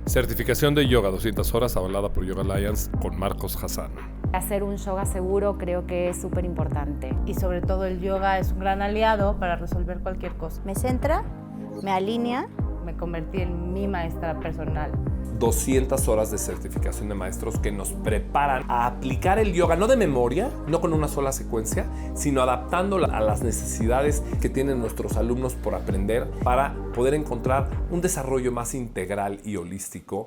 Certificación de yoga 200 horas avalada por Yoga Alliance con Marcos Hassan. Hacer un yoga seguro creo que es súper importante. Y sobre todo el yoga es un gran aliado para resolver cualquier cosa. Me centra, me alinea. Me convertí en mi maestra personal. 200 horas de certificación de maestros que nos preparan a aplicar el yoga, no de memoria, no con una sola secuencia, sino adaptándolo a las necesidades que tienen nuestros alumnos por aprender para poder encontrar un desarrollo más integral y holístico.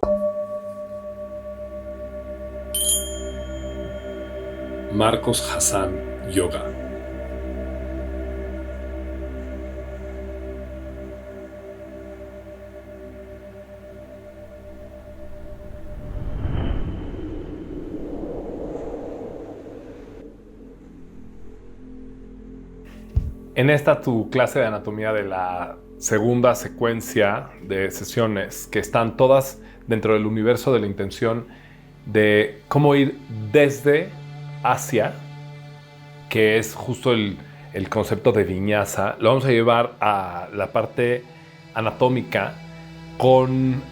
Marcos Hassan Yoga. En esta tu clase de anatomía de la segunda secuencia de sesiones, que están todas dentro del universo de la intención de cómo ir desde hacia, que es justo el concepto de viñasa, lo vamos a llevar a la parte anatómica con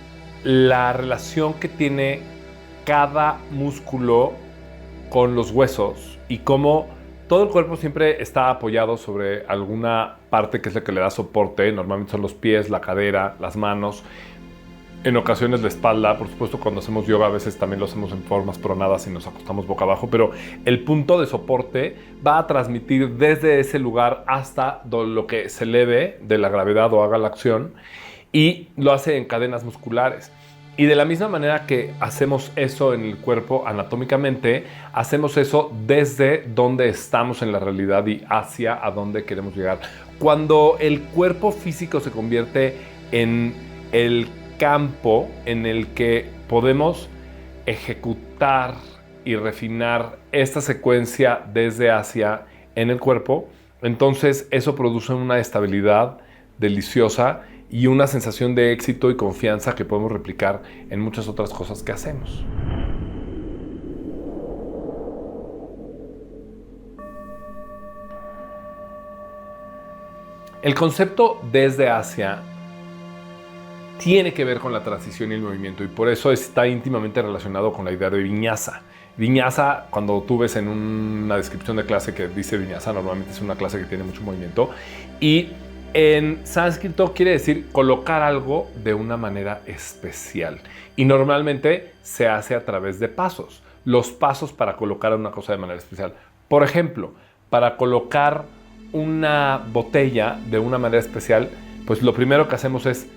la relación que tiene cada músculo con los huesos y cómo todo el cuerpo siempre está apoyado sobre alguna parte que es la que le da soporte. Normalmente son los pies, la cadera, las manos, en ocasiones la espalda. Por supuesto, cuando hacemos yoga a veces también lo hacemos en formas pronadas y nos acostamos boca abajo, pero el punto de soporte va a transmitir desde ese lugar hasta lo que se eleve de la gravedad o haga la acción, y lo hace en cadenas musculares. Y de la misma manera que hacemos eso en el cuerpo anatómicamente, hacemos eso desde donde estamos en la realidad y hacia a donde queremos llegar. Cuando el cuerpo físico se convierte en el campo en el que podemos ejecutar y refinar esta secuencia desde hacia en el cuerpo, entonces eso produce una estabilidad deliciosa y una sensación de éxito y confianza que podemos replicar en muchas otras cosas que hacemos. El concepto desde hacia tiene que ver con la transición y el movimiento, y por eso está íntimamente relacionado con la idea de viñasa. Viñasa, cuando tú ves en una descripción de clase que dice viñasa, normalmente es una clase que tiene mucho movimiento, y en sánscrito quiere decir colocar algo de una manera especial, y normalmente se hace a través de pasos. Los pasos para colocar una cosa de manera especial. Por ejemplo, para colocar una botella de una manera especial, pues lo primero que hacemos es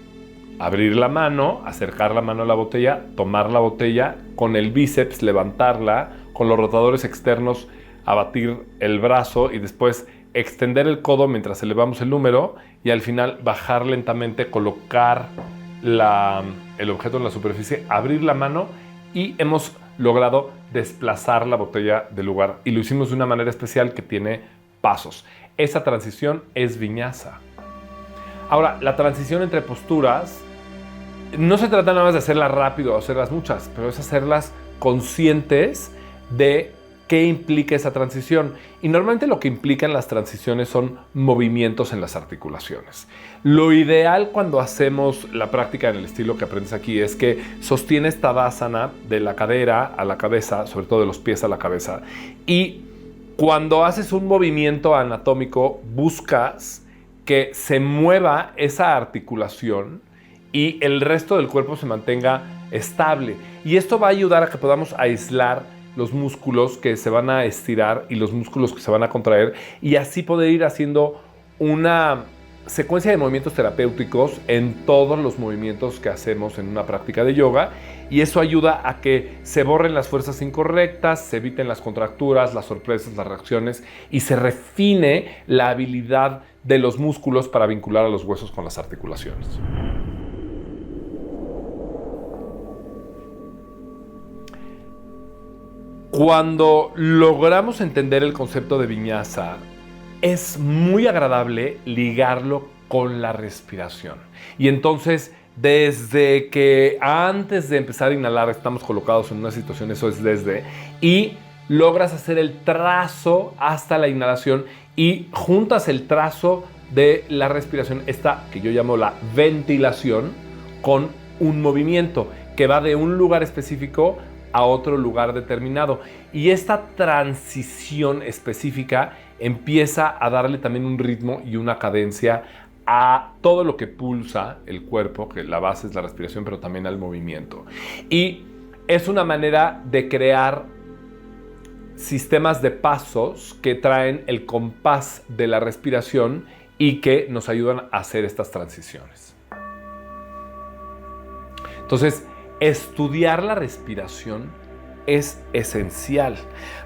abrir la mano, acercar la mano a la botella, tomar la botella, con el bíceps levantarla, con los rotadores externos abatir el brazo y después extender el codo mientras elevamos el número, y al final bajar lentamente, colocar el objeto en la superficie, abrir la mano, y hemos logrado desplazar la botella del lugar, y lo hicimos de una manera especial que tiene pasos. Esa transición es viñasa. Ahora, la transición entre posturas no se trata nada más de hacerlas rápido o hacerlas muchas, pero es hacerlas conscientes de qué implica esa transición. Y normalmente lo que implican las transiciones son movimientos en las articulaciones. Lo ideal cuando hacemos la práctica en el estilo que aprendes aquí es que sostienes Tadasana de la cadera a la cabeza, sobre todo de los pies a la cabeza, y cuando haces un movimiento anatómico buscas que se mueva esa articulación y el resto del cuerpo se mantenga estable. Y esto va a ayudar a que podamos aislar los músculos que se van a estirar y los músculos que se van a contraer, y así poder ir haciendo una secuencia de movimientos terapéuticos en todos los movimientos que hacemos en una práctica de yoga, y eso ayuda a que se borren las fuerzas incorrectas, se eviten las contracturas, las sorpresas, las reacciones, y se refine la habilidad de los músculos para vincular a los huesos con las articulaciones. Cuando logramos entender el concepto de viñasa, es muy agradable ligarlo con la respiración. Y entonces, desde que antes de empezar a inhalar estamos colocados en una situación, eso es desde, y logras hacer el trazo hasta la inhalación y juntas el trazo de la respiración, esta que yo llamo la ventilación, con un movimiento que va de un lugar específico a otro lugar determinado. Y esta transición específica empieza a darle también un ritmo y una cadencia a todo lo que pulsa el cuerpo, que la base es la respiración, pero también al movimiento. Y es una manera de crear sistemas de pasos que traen el compás de la respiración y que nos ayudan a hacer estas transiciones. Entonces, estudiar la respiración es esencial.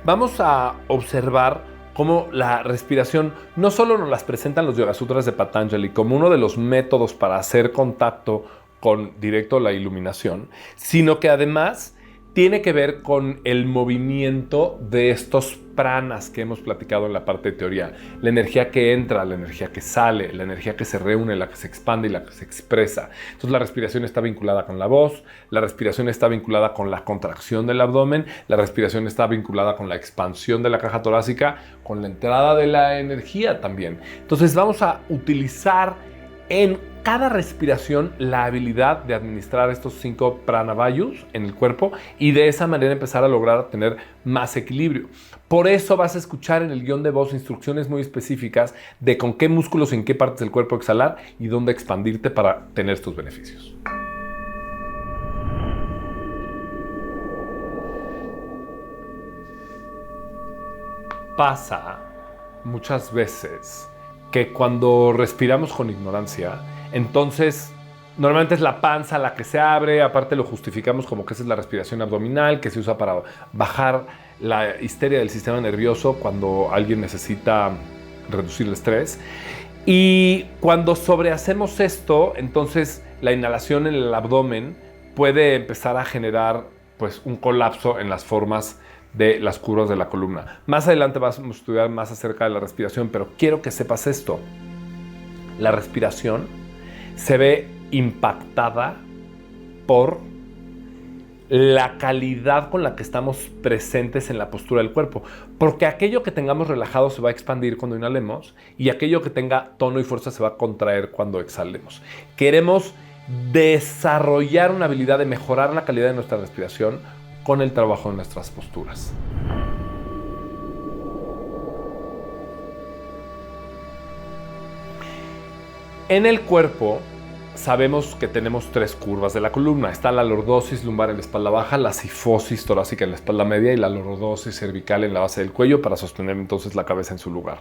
Vamos a observar cómo la respiración no solo nos las presentan los Yoga Sutras de Patanjali como uno de los métodos para hacer contacto con directo la iluminación, sino que además tiene que ver con el movimiento de estos pranas que hemos platicado en la parte de teoría. La energía que entra, la energía que sale, la energía que se reúne, la que se expande y la que se expresa. Entonces la respiración está vinculada con la voz, la respiración está vinculada con la contracción del abdomen, la respiración está vinculada con la expansión de la caja torácica, con la entrada de la energía también. Entonces vamos a utilizar en cada respiración la habilidad de administrar estos 5 pranavayus en el cuerpo y de esa manera empezar a lograr tener más equilibrio. Por eso vas a escuchar en el guión de voz instrucciones muy específicas de con qué músculos en qué partes del cuerpo exhalar y dónde expandirte para tener estos beneficios. Pasa muchas veces que cuando respiramos con ignorancia, entonces normalmente es la panza la que se abre, aparte lo justificamos como que esa es la respiración abdominal que se usa para bajar la histeria del sistema nervioso cuando alguien necesita reducir el estrés. Y cuando sobrehacemos esto, entonces la inhalación en el abdomen puede empezar a generar pues un colapso en las formas de las curvas de la columna. Más adelante vamos a estudiar más acerca de la respiración, pero quiero que sepas esto. La respiración se ve impactada por la calidad con la que estamos presentes en la postura del cuerpo, porque aquello que tengamos relajado se va a expandir cuando inhalemos y aquello que tenga tono y fuerza se va a contraer cuando exhalemos. Queremos desarrollar una habilidad de mejorar la calidad de nuestra respiración con el trabajo de nuestras posturas. En el cuerpo sabemos que tenemos 3 curvas de la columna. Está la lordosis lumbar en la espalda baja, la sifosis torácica en la espalda media y la lordosis cervical en la base del cuello para sostener entonces la cabeza en su lugar.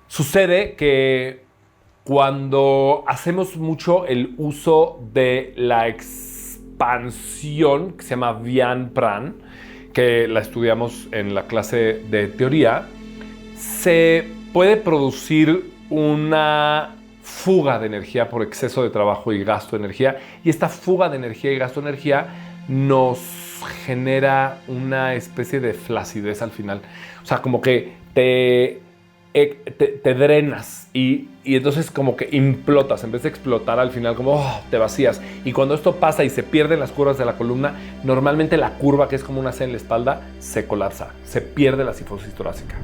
Sucede que cuando hacemos mucho el uso de la expansión, que se llama Vyan Pran, que la estudiamos en la clase de teoría, se puede producir una fuga de energía por exceso de trabajo y gasto de energía, y esta fuga de energía y gasto de energía nos genera una especie de flacidez al final. O sea, como que te drenas y entonces como que implotas. En vez de explotar al final como te vacías. Y cuando esto pasa y se pierden las curvas de la columna, normalmente la curva, que es como una C en la espalda, se colapsa, se pierde la sifosis torácica.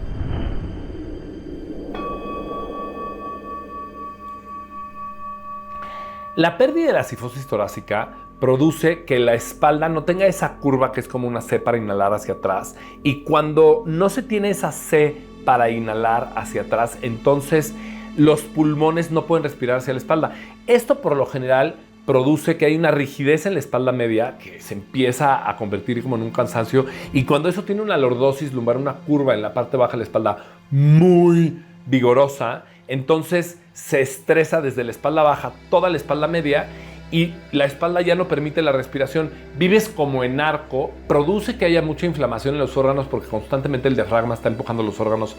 La pérdida de la sifosis torácica produce que la espalda no tenga esa curva que es como una C para inhalar hacia atrás, y cuando no se tiene esa C para inhalar hacia atrás, entonces los pulmones no pueden respirar hacia la espalda. Esto por lo general produce que hay una rigidez en la espalda media que se empieza a convertir como en un cansancio, y cuando eso tiene una lordosis lumbar, una curva en la parte baja de la espalda muy vigorosa, entonces se estresa desde la espalda baja toda la espalda media y la espalda ya no permite la respiración. Vives como en arco, produce que haya mucha inflamación en los órganos porque constantemente el diafragma está empujando los órganos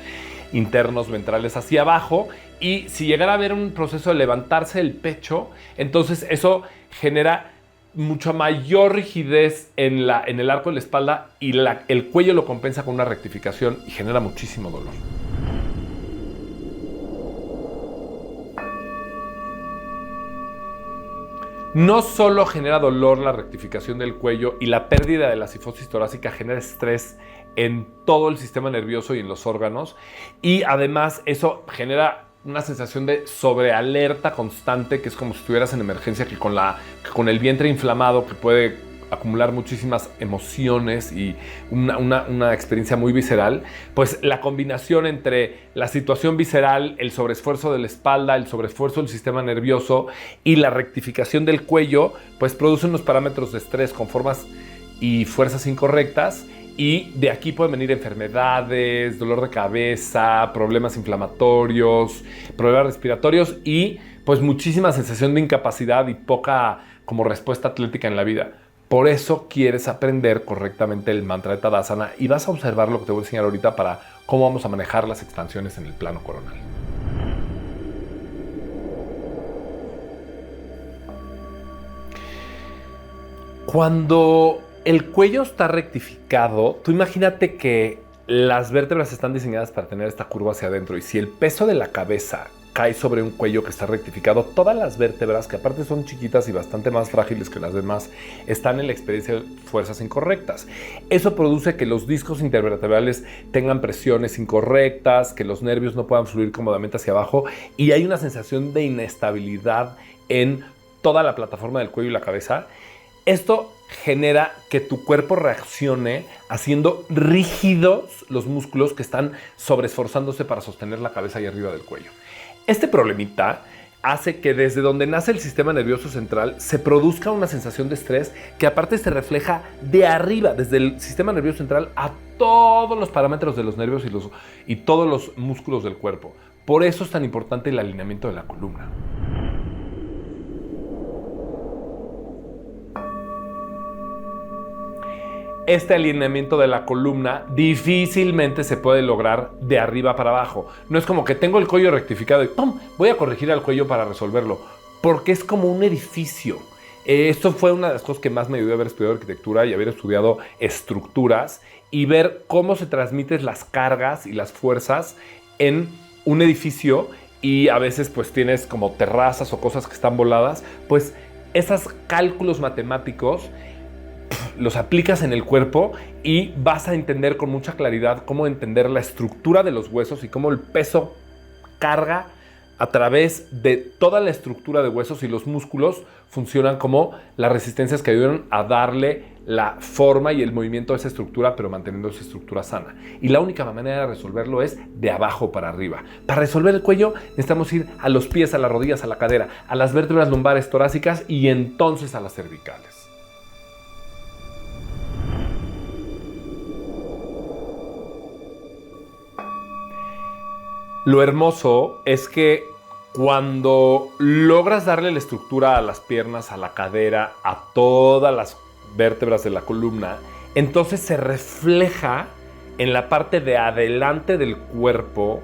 internos ventrales hacia abajo, y si llegara a haber un proceso de levantarse del pecho, entonces eso genera mucha mayor rigidez en el arco de la espalda, y el cuello lo compensa con una rectificación y genera muchísimo dolor. No solo genera dolor la rectificación del cuello, y la pérdida de la sifosis torácica genera estrés en todo el sistema nervioso y en los órganos, y además eso genera una sensación de sobrealerta constante, que es como si estuvieras en emergencia, que con el vientre inflamado, que puede acumular muchísimas emociones y una experiencia muy visceral, pues la combinación entre la situación visceral, el sobreesfuerzo de la espalda, el sobreesfuerzo del sistema nervioso y la rectificación del cuello, pues produce unos parámetros de estrés con formas y fuerzas incorrectas, y de aquí pueden venir enfermedades, dolor de cabeza, problemas inflamatorios, problemas respiratorios y pues muchísima sensación de incapacidad y poca como respuesta atlética en la vida. Por eso quieres aprender correctamente el mantra de Tadasana y vas a observar lo que te voy a enseñar ahorita para cómo vamos a manejar las expansiones en el plano coronal. Cuando el cuello está rectificado, tú imagínate que las vértebras están diseñadas para tener esta curva hacia adentro, y si el peso de la cabeza cae sobre un cuello que está rectificado, todas las vértebras, que aparte son chiquitas y bastante más frágiles que las demás, están en la experiencia de fuerzas incorrectas. Eso produce que los discos intervertebrales tengan presiones incorrectas, que los nervios no puedan fluir cómodamente hacia abajo, y hay una sensación de inestabilidad en toda la plataforma del cuello y la cabeza. Esto genera que tu cuerpo reaccione haciendo rígidos los músculos que están sobreesforzándose para sostener la cabeza ahí arriba del cuello. Este problemita hace que desde donde nace el sistema nervioso central se produzca una sensación de estrés que aparte se refleja de arriba, desde el sistema nervioso central a todos los parámetros de los nervios y todos los músculos del cuerpo. Por eso es tan importante el alineamiento de la columna. Este alineamiento de la columna difícilmente se puede lograr de arriba para abajo. No es como que tengo el cuello rectificado y ¡pum! Voy a corregir al cuello para resolverlo, porque es como un edificio. Esto fue una de las cosas que más me ayudó a haber estudiado arquitectura y haber estudiado estructuras y ver cómo se transmiten las cargas y las fuerzas en un edificio, y a veces pues tienes como terrazas o cosas que están voladas. Pues esos cálculos matemáticos los aplicas en el cuerpo y vas a entender con mucha claridad cómo entender la estructura de los huesos y cómo el peso carga a través de toda la estructura de huesos, y los músculos funcionan como las resistencias que ayudan a darle la forma y el movimiento a esa estructura, pero manteniendo esa estructura sana. Y la única manera de resolverlo es de abajo para arriba. Para resolver el cuello necesitamos ir a los pies, a las rodillas, a la cadera, a las vértebras lumbares torácicas y entonces a las cervicales. Lo hermoso es que cuando logras darle la estructura a las piernas, a la cadera, a todas las vértebras de la columna, entonces se refleja en la parte de adelante del cuerpo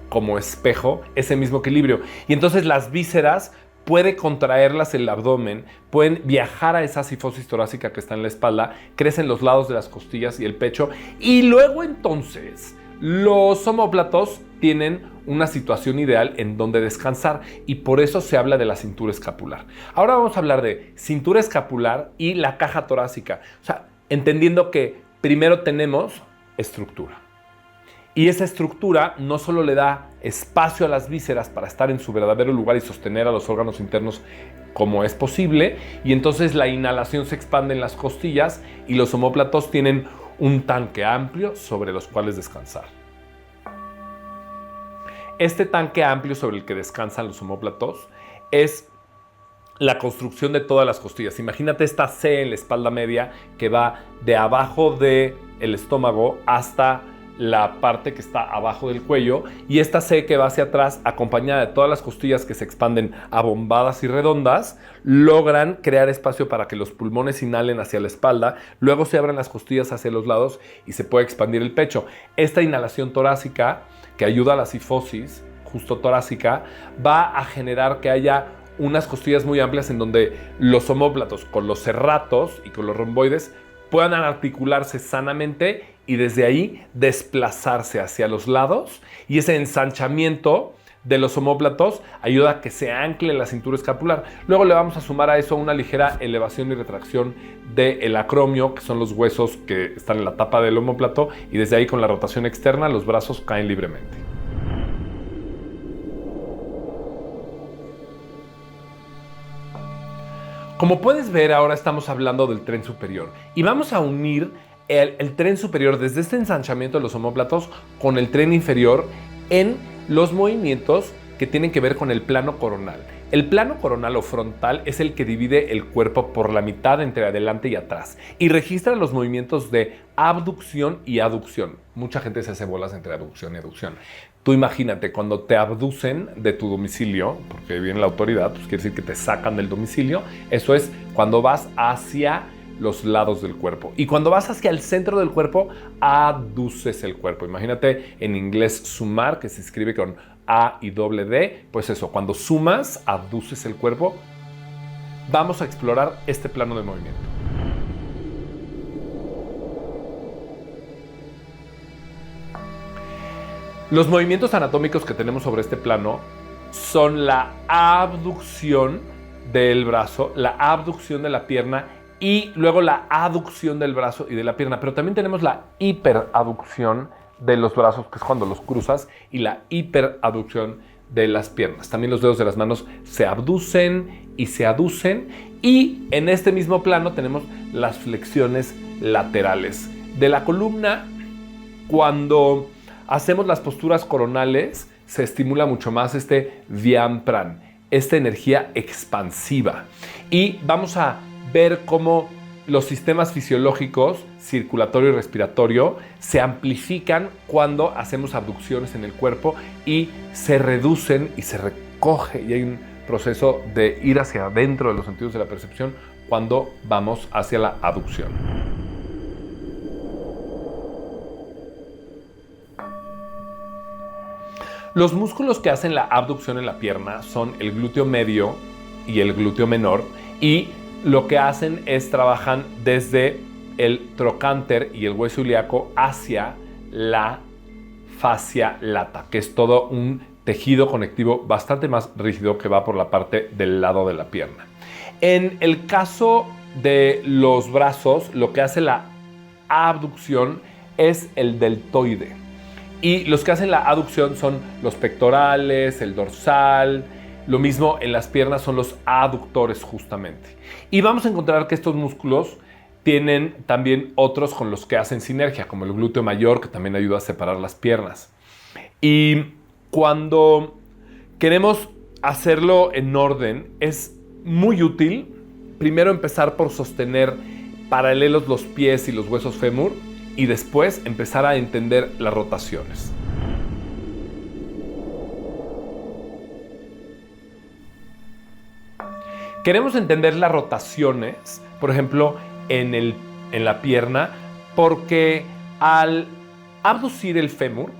como espejo ese mismo equilibrio. Y entonces las vísceras puede contraerlas el abdomen, pueden viajar a esa sifosis torácica que está en la espalda, crecen los lados de las costillas y el pecho, y luego entonces los omóplatos tienen una situación ideal en donde descansar, y por eso se habla de la cintura escapular. Ahora vamos a hablar de cintura escapular y la caja torácica. O sea, entendiendo que primero tenemos estructura. Y esa estructura no solo le da espacio a las vísceras para estar en su verdadero lugar y sostener a los órganos internos como es posible, y entonces la inhalación se expande en las costillas y los omóplatos tienen un tanque amplio sobre los cuales descansar. Este tanque amplio sobre el que descansan los omóplatos es la construcción de todas las costillas. Imagínate esta C en la espalda media que va de abajo del estómago hasta la parte que está abajo del cuello, y esta C que va hacia atrás, acompañada de todas las costillas que se expanden abombadas y redondas, logran crear espacio para que los pulmones inhalen hacia la espalda, luego se abran las costillas hacia los lados y se puede expandir el pecho. Esta inhalación torácica, que ayuda a la sifosis justo torácica, va a generar que haya unas costillas muy amplias en donde los omóplatos con los serratos y con los romboides puedan articularse sanamente y desde ahí desplazarse hacia los lados, y ese ensanchamiento de los omóplatos ayuda a que se ancle la cintura escapular. Luego le vamos a sumar a eso una ligera elevación y retracción del acromio, que son los huesos que están en la tapa del omóplato, y desde ahí con la rotación externa los brazos caen libremente. Como puedes ver, ahora estamos hablando del tren superior y vamos a unir el tren superior desde este ensanchamiento de los omóplatos con el tren inferior en los movimientos que tienen que ver con el plano coronal. El plano coronal o frontal es el que divide el cuerpo por la mitad entre adelante y atrás y registra los movimientos de abducción y aducción. Mucha gente se hace bolas entre aducción y aducción. Tú imagínate, cuando te abducen de tu domicilio, porque viene la autoridad, pues quiere decir que te sacan del domicilio. Eso es cuando vas hacia los lados del cuerpo. Y cuando vas hacia el centro del cuerpo, aduces el cuerpo. Imagínate en inglés sumar, que se escribe con A y doble D. Pues eso, cuando sumas, aduces el cuerpo. Vamos a explorar este plano de movimiento. Los movimientos anatómicos que tenemos sobre este plano son la abducción del brazo, la abducción de la pierna y luego la aducción del brazo y de la pierna. Pero también tenemos la hiperaducción de los brazos, que es cuando los cruzas, y la hiperaducción de las piernas. También los dedos de las manos se abducen y se aducen. Y en este mismo plano tenemos las flexiones laterales de la columna. Cuando hacemos las posturas coronales, se estimula mucho más este Vyam-Pran, esta energía expansiva. Y vamos a ver cómo los sistemas fisiológicos, circulatorio y respiratorio, se amplifican cuando hacemos abducciones en el cuerpo y se reducen y se recoge. Y hay un proceso de ir hacia adentro de los sentidos de la percepción cuando vamos hacia la aducción. Los músculos que hacen la abducción en la pierna son el glúteo medio y el glúteo menor, y lo que hacen es trabajan desde el trocánter y el hueso ilíaco hacia la fascia lata, que es todo un tejido conectivo bastante más rígido que va por la parte del lado de la pierna. En el caso de los brazos, lo que hace la abducción es el deltoide. Y los que hacen la aducción son los pectorales, el dorsal. Lo mismo en las piernas son los aductores justamente. Y vamos a encontrar que estos músculos tienen también otros con los que hacen sinergia, como el glúteo mayor, que también ayuda a separar las piernas. Y cuando queremos hacerlo en orden, es muy útil primero empezar por sostener paralelos los pies y los huesos fémur, y después empezar a entender las rotaciones. Queremos entender las rotaciones, por ejemplo, en la pierna, porque al abducir el fémur,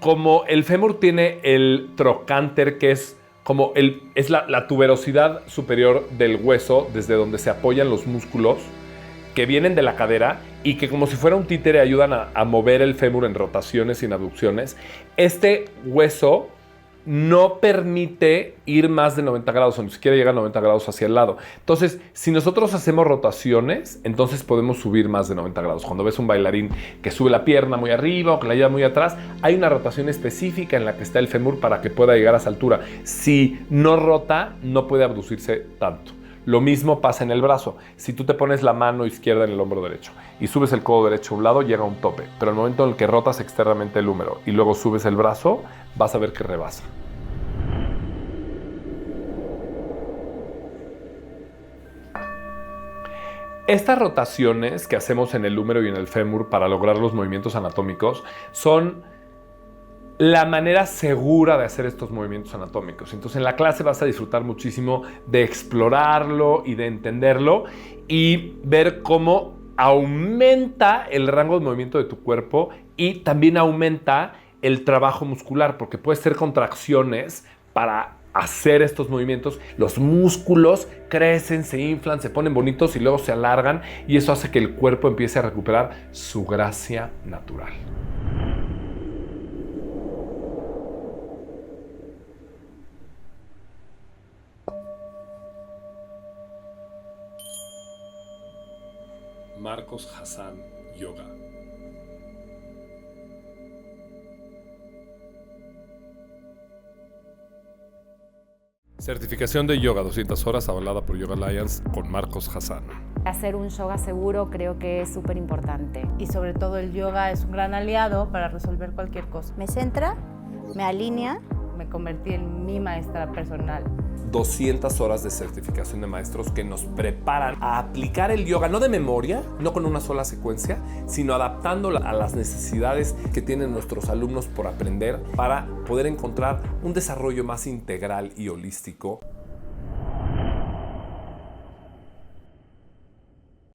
como el fémur tiene el trocánter, que es como la tuberosidad superior del hueso, desde donde se apoyan los músculos que vienen de la cadera y que como si fuera un títere ayudan a mover el fémur en rotaciones y en abducciones. Este hueso no permite ir más de 90 grados o ni siquiera llega a 90 grados hacia el lado. Entonces, si nosotros hacemos rotaciones, entonces podemos subir más de 90 grados. Cuando ves un bailarín que sube la pierna muy arriba o que la lleva muy atrás, hay una rotación específica en la que está el fémur para que pueda llegar a esa altura. Si no rota, no puede abducirse tanto. Lo mismo pasa en el brazo. Si tú te pones la mano izquierda en el hombro derecho y subes el codo derecho a un lado, llega a un tope. Pero al momento en el que rotas externamente el húmero y luego subes el brazo, vas a ver que rebasa. Estas rotaciones que hacemos en el húmero y en el fémur para lograr los movimientos anatómicos son la manera segura de hacer estos movimientos anatómicos. Entonces en la clase vas a disfrutar muchísimo de explorarlo y de entenderlo y ver cómo aumenta el rango de movimiento de tu cuerpo y también aumenta el trabajo muscular, porque puedes hacer contracciones para hacer estos movimientos. Los músculos crecen, se inflan, se ponen bonitos y luego se alargan, y eso hace que el cuerpo empiece a recuperar su gracia natural. Marcos Hassan Yoga. Certificación de yoga 200 horas avalada por Yoga Alliance con Marcos Hassan. Hacer un yoga seguro creo que es súper importante. Y sobre todo el yoga es un gran aliado para resolver cualquier cosa. Me centra, me alinea. Me convertí en mi maestra personal. 200 horas de certificación de maestros que nos preparan a aplicar el yoga, no de memoria, no con una sola secuencia, sino adaptándolo a las necesidades que tienen nuestros alumnos por aprender para poder encontrar un desarrollo más integral y holístico.